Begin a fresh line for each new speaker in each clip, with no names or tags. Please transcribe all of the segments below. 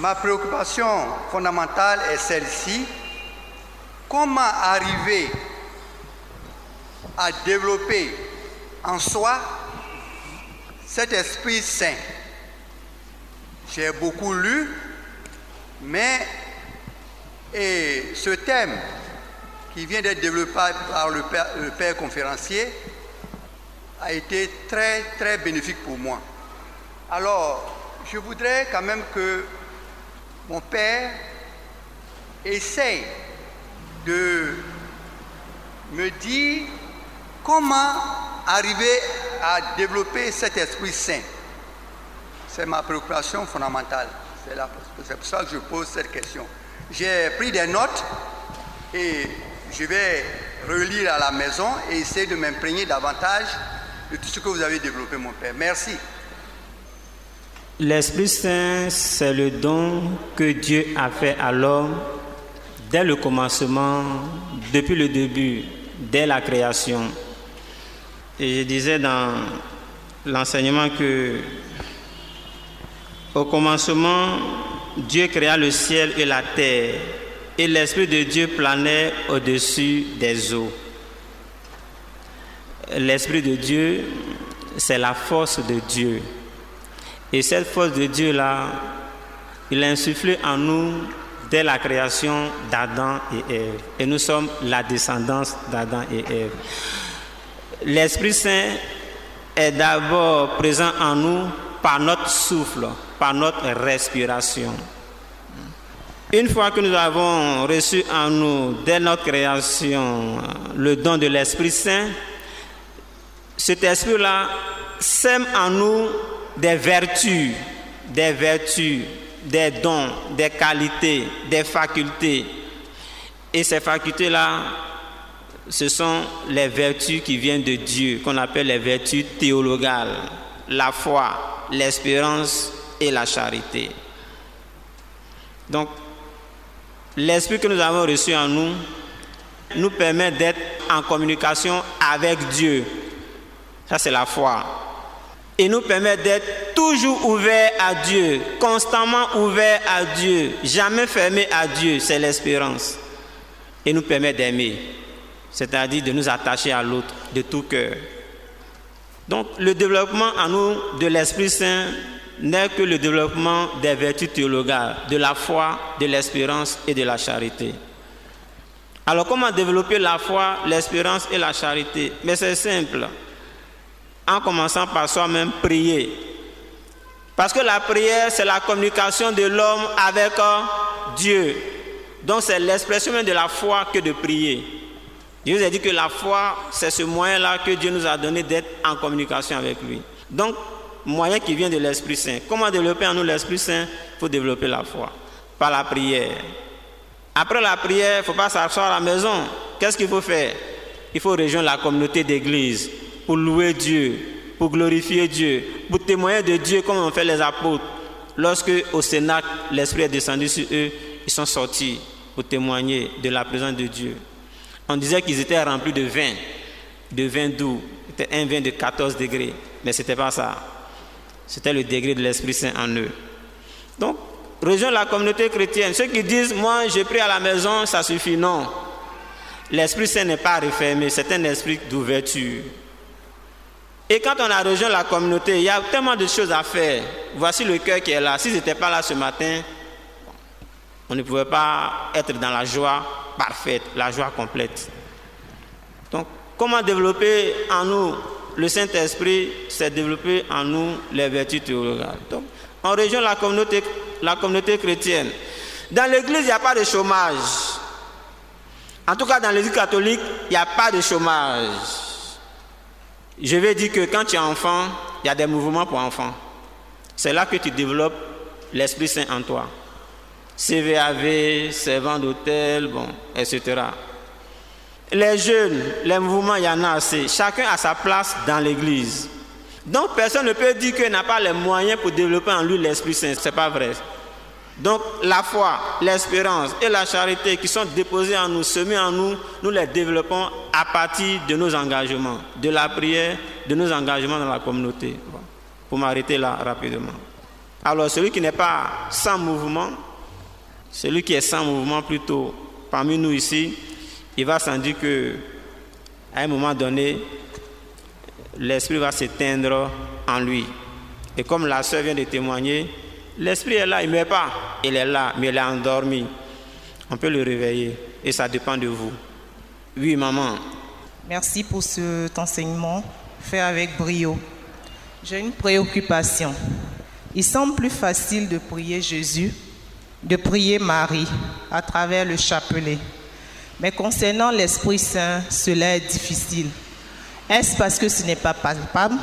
Ma préoccupation fondamentale est celle-ci. Comment arriver à développer en soi cet esprit saint? J'ai beaucoup lu, mais ce thème qui vient d'être développé par le père conférencier a été très, très bénéfique pour moi. Alors, je voudrais quand même que mon père essaye de me dire comment arriver à développer cet esprit saint. C'est ma préoccupation fondamentale. C'est pour ça que je pose cette question. J'ai pris des notes et je vais relire à la maison et essayer de m'imprégner davantage de tout ce que vous avez développé, mon père. Merci.
L'Esprit Saint, c'est le don que Dieu a fait à l'homme dès le commencement, depuis le début, dès la création. Et je disais dans l'enseignement que au commencement, Dieu créa le ciel et la terre, et l'Esprit de Dieu planait au-dessus des eaux. L'Esprit de Dieu, c'est la force de Dieu. Et cette force de Dieu-là, il a insufflé en nous dès la création d'Adam et Ève. Et nous sommes la descendance d'Adam et Ève. L'Esprit Saint est d'abord présent en nous par notre souffle, par notre respiration. Une fois que nous avons reçu en nous, dès notre création, le don de l'Esprit Saint, cet esprit-là sème en nous des vertus, des dons, des qualités, des facultés. Et ces facultés-là, ce sont les vertus qui viennent de Dieu, qu'on appelle les vertus théologales, la foi, l'espérance et la charité. Donc, l'esprit que nous avons reçu en nous nous permet d'être en communication avec Dieu. Ça, c'est la foi. Et nous permet d'être toujours ouverts à Dieu, constamment ouverts à Dieu, jamais fermés à Dieu, c'est l'espérance. Et nous permet d'aimer, c'est-à-dire de nous attacher à l'autre de tout cœur. Donc le développement en nous de l'Esprit Saint n'est que le développement des vertus théologales, de la foi, de l'espérance et de la charité. Alors comment développer la foi, l'espérance et la charité? Mais c'est simple. En commençant par soi-même prier. Parce que la prière, c'est la communication de l'homme avec Dieu. Donc c'est l'expression même de la foi que de prier. Je vous ai dit que la foi, c'est ce moyen-là que Dieu nous a donné d'être en communication avec lui. Donc, moyen qui vient de l'Esprit Saint. Comment développer en nous l'Esprit Saint? Il faut développer la foi. Par la prière. Après la prière, il ne faut pas s'asseoir à la maison. Qu'est-ce qu'il faut faire? Il faut rejoindre la communauté d'église pour louer Dieu, pour glorifier Dieu, pour témoigner de Dieu comme ont fait les apôtres. Lorsque au Cénacle, l'Esprit est descendu sur eux, ils sont sortis pour témoigner de la présence de Dieu. On disait qu'ils étaient remplis de vin doux. C'était un vin de 14 degrés. Mais ce n'était pas ça. C'était le degré de l'Esprit Saint en eux. Donc, rejoindre la communauté chrétienne. Ceux qui disent, moi, je prie à la maison, ça suffit. Non. L'Esprit Saint n'est pas refermé. C'est un esprit d'ouverture. Et quand on a rejoint la communauté, il y a tellement de choses à faire. Voici le cœur qui est là. S'ils n'étaient pas là ce matin, on ne pouvait pas être dans la joie parfaite, la joie complète. Donc, comment développer en nous le Saint-Esprit? C'est développer en nous les vertus théologales. Donc, on rejoint la communauté chrétienne. Dans l'église, il n'y a pas de chômage. En tout cas, dans l'église catholique, il n'y a pas de chômage. Je vais dire que quand tu es enfant, il y a des mouvements pour enfants. C'est là que tu développes l'Esprit Saint en toi. CVAV, servant d'hôtel, bon, etc. Les jeunes, les mouvements, il y en a assez. Chacun a sa place dans l'église. Donc personne ne peut dire qu'il n'a pas les moyens pour développer en lui l'Esprit Saint. Ce n'est pas vrai. Donc la foi, l'espérance et la charité qui sont déposées en nous, semées en nous, nous les développons à partir de nos engagements, de la prière, de nos engagements dans la communauté. Bon, pour m'arrêter là rapidement. Alors celui qui n'est pas sans mouvement, celui qui est sans mouvement plutôt, parmi nous ici, il va sans dire que à un moment donné, l'esprit va s'éteindre en lui. Et comme la sœur vient de témoigner, l'esprit est là, il ne meurt pas. Il est là, mais il est endormi. On peut le réveiller et ça dépend de vous. Oui, maman.
Merci pour cet enseignement fait avec brio. J'ai une préoccupation. Il semble plus facile de prier Jésus, de prier Marie à travers le chapelet. Mais concernant l'Esprit Saint, cela est difficile. Est-ce parce que ce n'est pas palpable?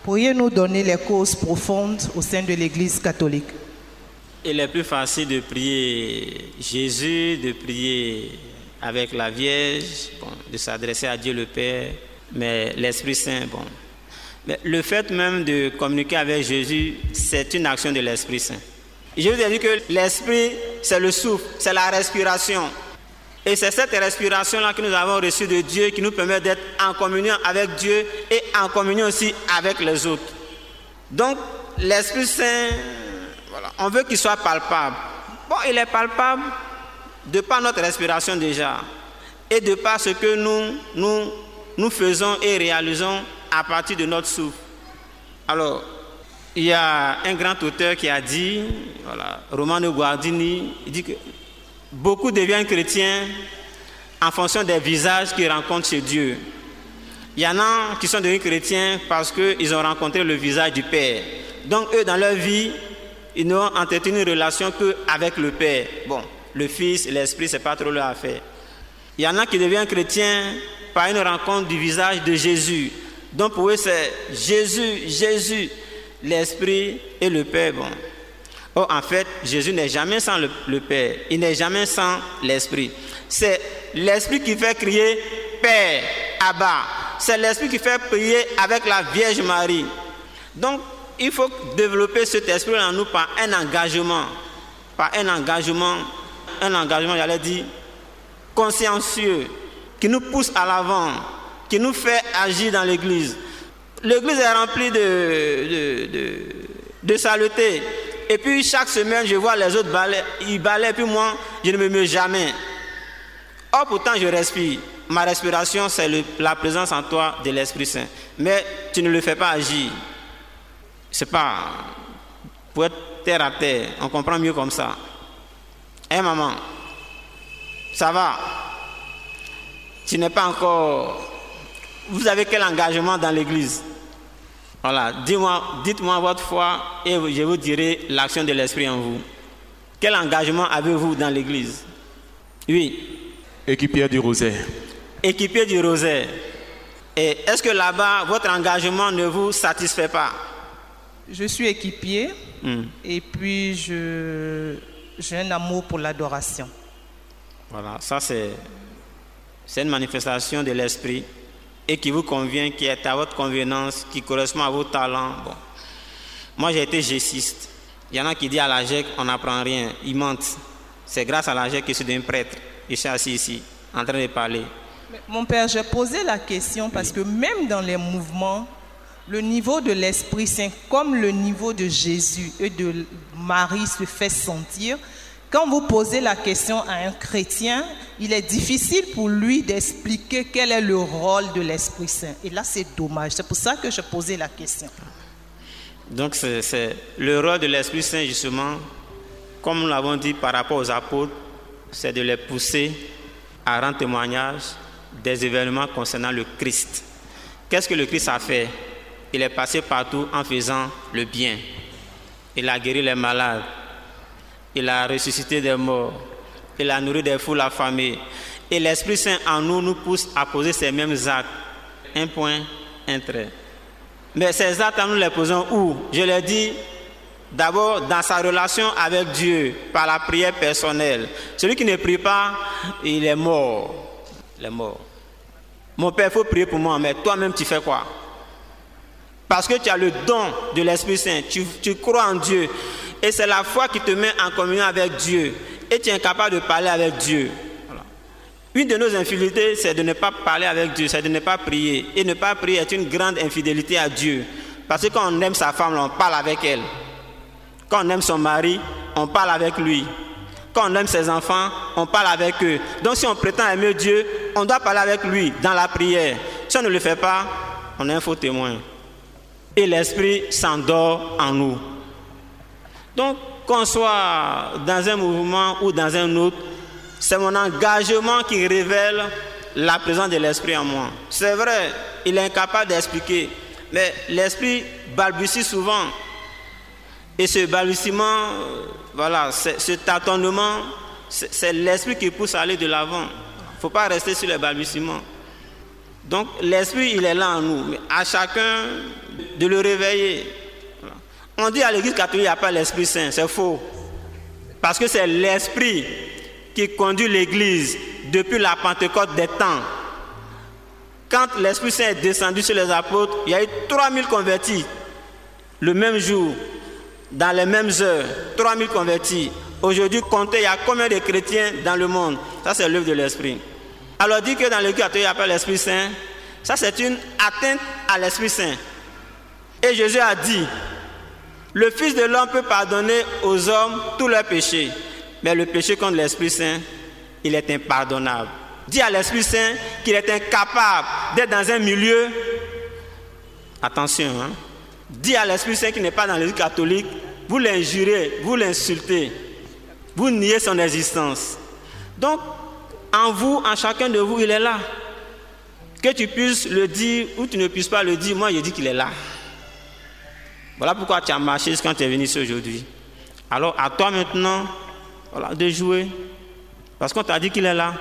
Pourriez-nous donner les causes profondes au sein de l'Église catholique?
Il est plus facile de prier Jésus, de prier avec la Vierge, de s'adresser à Dieu le Père, mais l'Esprit Saint, Mais le fait même de communiquer avec Jésus, c'est une action de l'Esprit Saint. Je vous ai dit que l'Esprit, c'est le souffle, c'est la respiration. Et c'est cette respiration-là que nous avons reçue de Dieu qui nous permet d'être en communion avec Dieu et en communion aussi avec les autres. Donc, l'Esprit Saint, voilà, on veut qu'il soit palpable. Il est palpable de par notre respiration déjà et de par ce que nous faisons et réalisons à partir de notre souffle. Alors, il y a un grand auteur qui a dit, Romano Guardini, il dit que beaucoup deviennent chrétiens en fonction des visages qu'ils rencontrent chez Dieu. Il y en a qui sont devenus chrétiens parce qu'ils ont rencontré le visage du Père. Donc eux, dans leur vie, ils n'ont entretenu une relation qu'avec le Père. Le Fils, l'Esprit, ce n'est pas trop leur affaire. Il y en a qui deviennent chrétiens par une rencontre du visage de Jésus. Donc pour eux, c'est Jésus, l'Esprit et le Père. En fait, Jésus n'est jamais sans le Père. Il n'est jamais sans l'Esprit. C'est l'Esprit qui fait crier Père, Abba. C'est l'Esprit qui fait prier avec la Vierge Marie. Donc, il faut développer cet esprit en nous par un engagement. J'allais dire, consciencieux, qui nous pousse à l'avant, qui nous fait agir dans l'Église. L'Église est remplie de saleté. Et puis chaque semaine, je vois les autres ils balaient, puis moi, je ne me mets jamais. Or, pourtant, je respire. Ma respiration, c'est la présence en toi de l'Esprit Saint. Mais tu ne le fais pas agir. C'est pas pour être terre à terre. On comprend mieux comme ça. Maman, ça va? Tu n'es pas encore... Vous avez quel engagement dans l'Église? Voilà, dites-moi votre foi et je vous dirai l'action de l'Esprit en vous. Quel engagement avez-vous dans l'Église? Oui.
Équipier du rosaire.
Équipier du rosaire. Et est-ce que là-bas, votre engagement ne vous satisfait pas?
Je suis équipier et puis j'ai un amour pour l'adoration. Voilà,
ça c'est une manifestation de l'Esprit et qui vous convient, qui est à votre convenance, qui correspond à vos talents. Moi j'ai été gessiste. Il y en a qui disent à la GEC, on n'apprend rien, ils mentent. C'est grâce à la GEC que je suis devenu prêtre. Je suis assis ici, en train de parler.
Mais mon père, j'ai posé la question parce que même dans les mouvements, le niveau de l'Esprit Saint, comme le niveau de Jésus et de Marie se fait sentir, quand vous posez la question à un chrétien, il est difficile pour lui d'expliquer quel est le rôle de l'Esprit Saint. Et là, c'est dommage. C'est pour ça que je posais la question.
Donc, c'est le rôle de l'Esprit Saint, justement, comme nous l'avons dit par rapport aux apôtres, c'est de les pousser à rendre témoignage des événements concernant le Christ. Qu'est-ce que le Christ a fait? Il est passé partout en faisant le bien. Il a guéri les malades. Il a ressuscité des morts. Il a nourri des foules affamées. Et l'Esprit Saint en nous pousse à poser ces mêmes actes. Un point, un trait. Mais ces actes, nous les posons où? Je l'ai dit, d'abord dans sa relation avec Dieu, par la prière personnelle. Celui qui ne prie pas, il est mort. Il est mort. Mon Père, il faut prier pour moi, mais toi-même, tu fais quoi? Parce que tu as le don de l'Esprit Saint, tu crois en Dieu. Et c'est la foi qui te met en communion avec Dieu. Et tu es incapable de parler avec Dieu. Voilà. Une de nos infidélités, c'est de ne pas parler avec Dieu, c'est de ne pas prier. Et ne pas prier est une grande infidélité à Dieu. Parce que quand on aime sa femme, on parle avec elle. Quand on aime son mari, on parle avec lui. Quand on aime ses enfants, on parle avec eux. Donc si on prétend aimer Dieu, on doit parler avec lui dans la prière. Si on ne le fait pas, on est un faux témoin. Et l'esprit s'endort en nous. Donc qu'on soit dans un mouvement ou dans un autre, c'est mon engagement qui révèle la présence de l'esprit en moi. C'est vrai, il est incapable d'expliquer, mais l'esprit balbutie souvent. Et ce balbutiement, voilà, ce tâtonnement, c'est l'esprit qui pousse à aller de l'avant. Il ne faut pas rester sur le balbutiement. Donc l'esprit, il est là en nous, mais à chacun de le réveiller. Voilà. On dit à l'église catholique, il n'y a pas l'Esprit Saint, c'est faux. Parce que c'est l'esprit qui conduit l'église depuis la Pentecôte des temps. Quand l'Esprit Saint est descendu sur les apôtres, il y a eu 3000 convertis le même jour, dans les mêmes heures, 3000 convertis. Aujourd'hui, comptez, il y a combien de chrétiens dans le monde? Ça, c'est l'œuvre de l'Esprit. Alors, dire que dans l'église catholique, il n'y a pas l'Esprit Saint, ça, c'est une atteinte à l'Esprit Saint. Et Jésus a dit, le Fils de l'homme peut pardonner aux hommes tous leurs péchés. Mais le péché contre l'Esprit Saint, il est impardonnable. Dis à l'Esprit Saint qu'il est incapable d'être dans un milieu. Attention, hein. Dis à l'Esprit Saint qu'il n'est pas dans l'église catholique. Vous l'injurez, vous l'insultez. Vous niez son existence. Donc, en vous, en chacun de vous, il est là. Que tu puisses le dire ou tu ne puisses pas le dire, moi je dis qu'il est là. Voilà pourquoi tu as marché quand tu es venu ici aujourd'hui. Alors, à toi maintenant, voilà, de jouer. Parce qu'on t'a dit qu'il est là.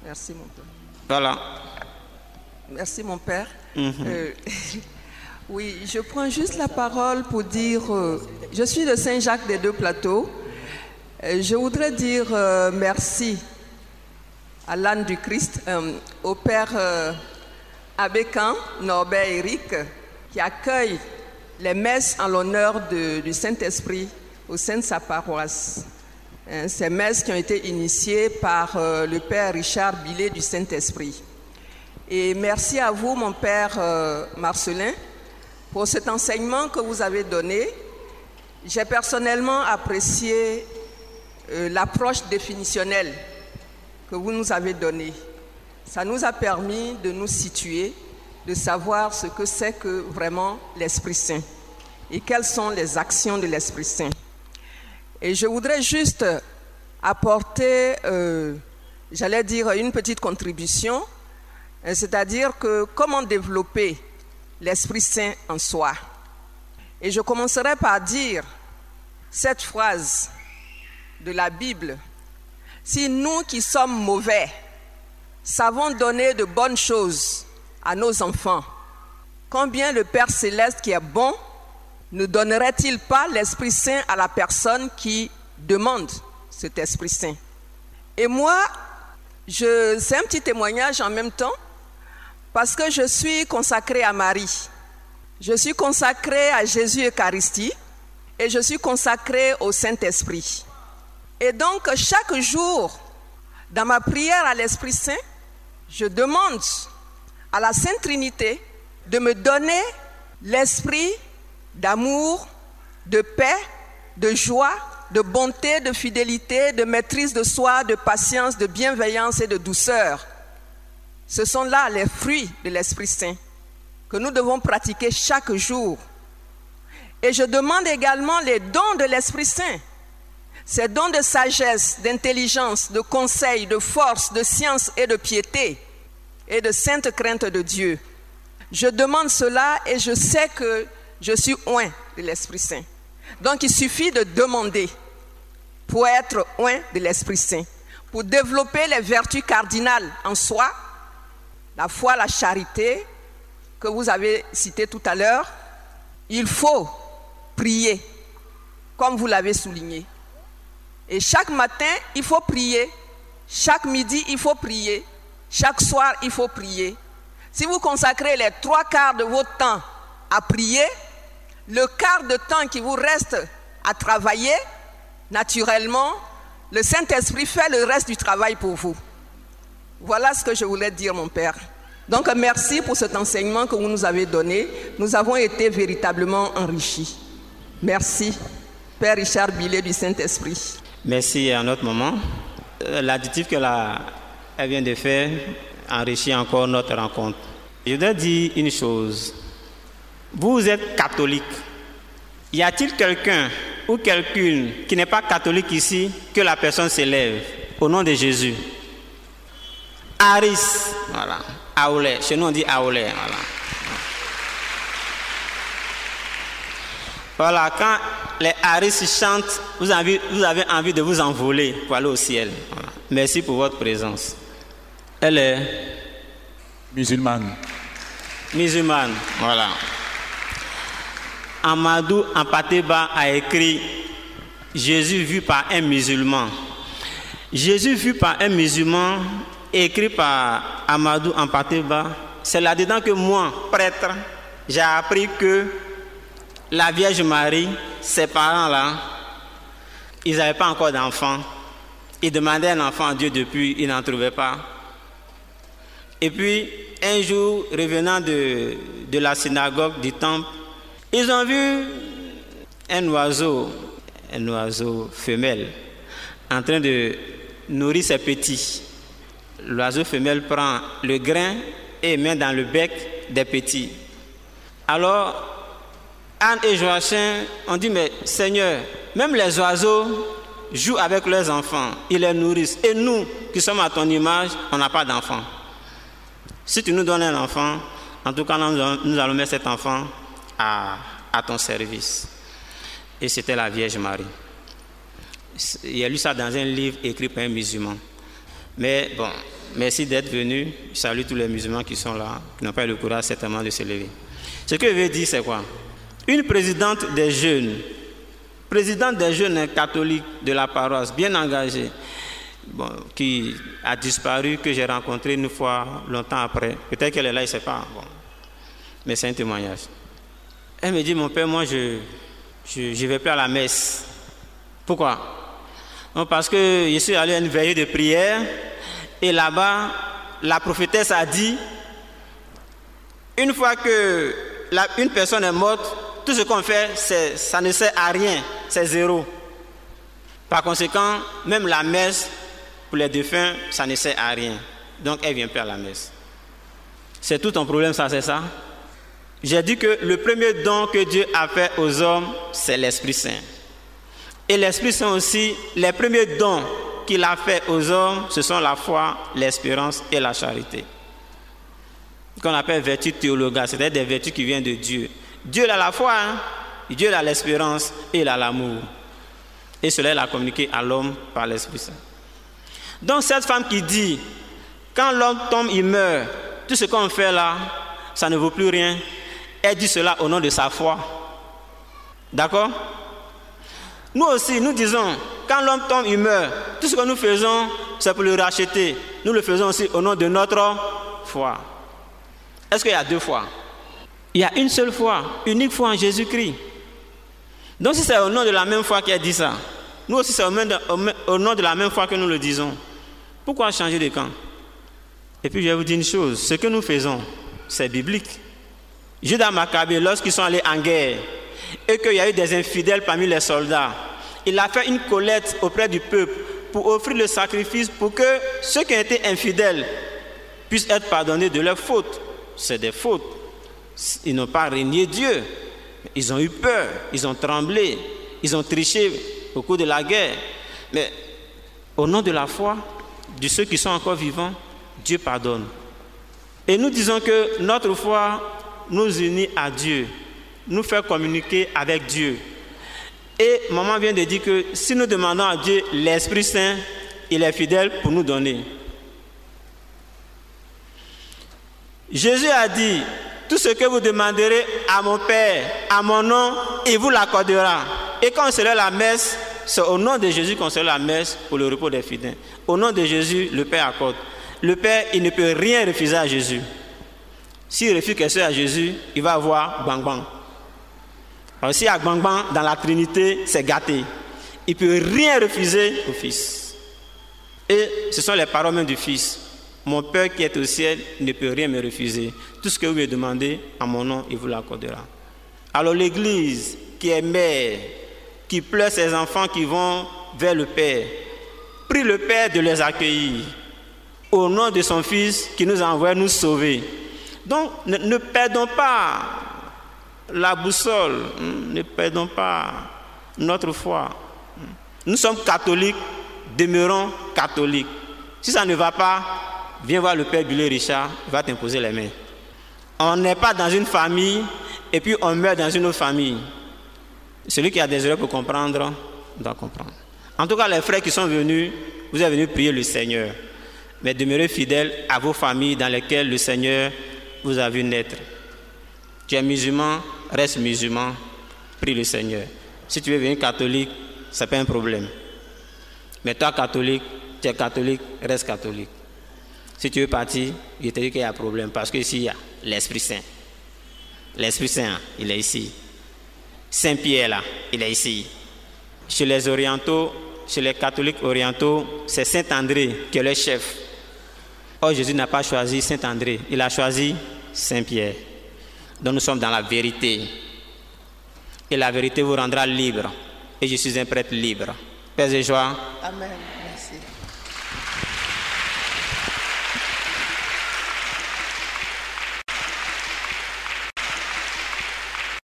Merci mon père.
Voilà.
Merci mon père. Oui, je prends juste la parole pour dire, je suis de Saint-Jacques des Deux Plateaux. Je voudrais dire merci à l'âne du Christ, au père Abécan, Norbert Eric, qui accueille les messes en l'honneur du Saint-Esprit au sein de sa paroisse. Ces messes qui ont été initiées par le père Richard Billet du Saint-Esprit. Et merci à vous, mon père Marcelin, pour cet enseignement que vous avez donné. J'ai personnellement apprécié l'approche définitionnelle que vous nous avez donnée. Ça nous a permis de nous situer, de savoir ce que c'est que vraiment l'Esprit Saint et quelles sont les actions de l'Esprit Saint. Et je voudrais juste apporter, j'allais dire, une petite contribution, c'est-à-dire que comment développer l'Esprit Saint en soi. Et je commencerai par dire cette phrase de la Bible. Si nous qui sommes mauvais savons donner de bonnes choses à nos enfants, combien le Père Céleste qui est bon ne donnerait-il pas l'Esprit Saint à la personne qui demande cet Esprit Saint? Et moi, c'est un petit témoignage en même temps, parce que je suis consacrée à Marie. Je suis consacrée à Jésus Eucharistie et je suis consacrée au Saint-Esprit. Et donc, chaque jour, dans ma prière à l'Esprit Saint, je demande à la Sainte Trinité de me donner l'esprit d'amour, de paix, de joie, de bonté, de fidélité, de maîtrise de soi, de patience, de bienveillance et de douceur. Ce sont là les fruits de l'Esprit Saint que nous devons pratiquer chaque jour. Et je demande également les dons de l'Esprit Saint. Ces dons de sagesse, d'intelligence, de conseil, de force, de science et de piété et de sainte crainte de Dieu. Je demande cela et je sais que je suis oint de l'Esprit Saint. Donc il suffit de demander pour être oint de l'Esprit Saint, pour développer les vertus cardinales en soi, la foi, la charité, que vous avez cité tout à l'heure. Il faut prier, comme vous l'avez souligné. Et chaque matin, il faut prier. Chaque midi, il faut prier. Chaque soir, il faut prier. Si vous consacrez les 3/4 de votre temps à prier, le quart de temps qui vous reste à travailler, naturellement, le Saint-Esprit fait le reste du travail pour vous. Voilà ce que je voulais dire, mon Père. Donc, merci pour cet enseignement que vous nous avez donné. Nous avons été véritablement enrichis. Merci. Père Richard Billet du Saint-Esprit.
Merci à notre maman. L'additif qu'elle vient de faire enrichit encore notre rencontre. Je voudrais dire une chose. Vous êtes catholique. Y a-t-il quelqu'un ou quelqu'une qui n'est pas catholique ici que la personne s'élève au nom de Jésus? Aris, voilà. Aoulé, chez nous on dit Aoulé, voilà. Voilà, quand les Aris chantent, vous avez envie de vous envoler pour aller au ciel. Voilà. Merci pour votre présence. Elle est
Musulmane.
Musulmane, voilà. Amadou Ampateba a écrit Jésus vu par un musulman. Jésus vu par un musulman, écrit par Amadou Ampateba, c'est là-dedans que moi, prêtre, j'ai appris que la Vierge Marie, ses parents-là, ils n'avaient pas encore d'enfant. Ils demandaient un enfant à Dieu depuis, ils n'en trouvaient pas. Et puis, un jour, revenant de la synagogue, du temple, ils ont vu un oiseau femelle, en train de nourrir ses petits. L'oiseau femelle prend le grain et met dans le bec des petits. Alors, Anne et Joachim ont dit, mais Seigneur, même les oiseaux jouent avec leurs enfants, ils les nourrissent. Et nous, qui sommes à ton image, on n'a pas d'enfant. Si tu nous donnes un enfant, en tout cas, nous allons mettre cet enfant à ton service. Et c'était la Vierge Marie. Il a lu ça dans un livre écrit par un musulman. Mais bon, merci d'être venu. Je salue tous les musulmans qui sont là, qui n'ont pas eu le courage certainement de se lever. Ce que je veux dire, c'est quoi? Une présidente des jeunes catholiques de la paroisse, bien engagée, bon, qui a disparu, que j'ai rencontré une fois, longtemps après. Peut-être qu'elle est là, je ne sais pas. Bon. Mais c'est un témoignage. Elle me dit, mon père, moi, je ne vais plus à la messe. Pourquoi? Non, parce que je suis allé à une veillée de prière et là-bas, la prophétesse a dit, une fois que une personne est morte, tout ce qu'on fait, ça ne sert à rien, c'est zéro. Par conséquent, même la messe pour les défunts, ça ne sert à rien. Donc, elle ne vient plus à la messe. C'est tout ton problème, ça, c'est ça? J'ai dit que le premier don que Dieu a fait aux hommes, c'est l'Esprit Saint. Et l'Esprit Saint aussi, les premiers dons qu'il a fait aux hommes, ce sont la foi, l'espérance et la charité. Qu'on appelle vertu théologale, c'est-à-dire des vertus qui viennent de Dieu. Dieu a la foi, hein? Dieu a l'espérance et il a l'amour. Et cela, il a communiqué à l'homme par l'Esprit Saint. Donc cette femme qui dit, quand l'homme tombe, il meurt, tout ce qu'on fait là, ça ne vaut plus rien. Elle dit cela au nom de sa foi. D'accord? Nous aussi, nous disons, quand l'homme tombe, il meurt. Tout ce que nous faisons, c'est pour le racheter. Nous le faisons aussi au nom de notre foi. Est-ce qu'il y a deux fois? Il y a une seule foi, unique foi en Jésus-Christ. Donc si c'est au nom de la même foi qu'elle dit ça, nous aussi c'est au nom de la même foi que nous le disons. Pourquoi changer de camp? Et puis je vais vous dire une chose, ce que nous faisons, c'est biblique. Judas Maccabée, lorsqu'ils sont allés en guerre, et qu'il y a eu des infidèles parmi les soldats, il a fait une collecte auprès du peuple pour offrir le sacrifice pour que ceux qui ont été infidèles puissent être pardonnés de leurs fautes. C'est des fautes. Ils n'ont pas régné Dieu. Ils ont eu peur, ils ont tremblé, ils ont triché au cours de la guerre. Mais au nom de la foi, de ceux qui sont encore vivants, Dieu pardonne. Et nous disons que notre foi nous unit à Dieu, nous fait communiquer avec Dieu. Et maman vient de dire que si nous demandons à Dieu l'Esprit Saint, il est fidèle pour nous donner. Jésus a dit, tout ce que vous demanderez à mon Père, à mon nom, il vous l'accordera. Et quand on célèbre la messe, c'est au nom de Jésus qu'on célèbre la messe pour le repos des fidèles. Au nom de Jésus, le Père accorde. Le Père, il ne peut rien refuser à Jésus. S'il refuse quelque chose à Jésus, il va avoir bang bang. Alors s'il y a bang bang dans la Trinité, c'est gâté. Il ne peut rien refuser au Fils. Et ce sont les paroles même du Fils. Mon Père qui est au ciel ne peut rien me refuser. Tout ce que vous me demandez, à mon nom, il vous l'accordera. Alors l'Église, qui est mère, qui pleurent ces enfants qui vont vers le Père. Prie le Père de les accueillir au nom de son Fils qui nous a envoyé nous sauver. Donc, ne perdons pas la boussole, ne perdons pas notre foi. Nous sommes catholiques, demeurons catholiques. Si ça ne va pas, viens voir le Père Bulé Richard, il va t'imposer les mains. On n'est pas dans une famille et puis on meurt dans une autre famille. Celui qui a des oreilles pour comprendre, doit comprendre. En tout cas, les frères qui sont venus, vous êtes venus prier le Seigneur. Mais demeurez fidèles à vos familles dans lesquelles le Seigneur vous a vu naître. Tu es musulman, reste musulman, prie le Seigneur. Si tu veux devenir catholique, ce n'est pas un problème. Mais toi, catholique, tu es catholique, reste catholique. Si tu veux partir, je te dis qu'il y a un problème. Parce qu'ici, il y a l'Esprit Saint. L'Esprit Saint, il est ici. Saint-Pierre, là, il est ici. Chez les orientaux, chez les catholiques orientaux, c'est Saint-André qui est le chef. Or, Jésus n'a pas choisi Saint-André, il a choisi Saint-Pierre. Donc nous sommes dans la vérité. Et la vérité vous rendra libre. Et je suis un prêtre libre. Paix et joie.
Amen.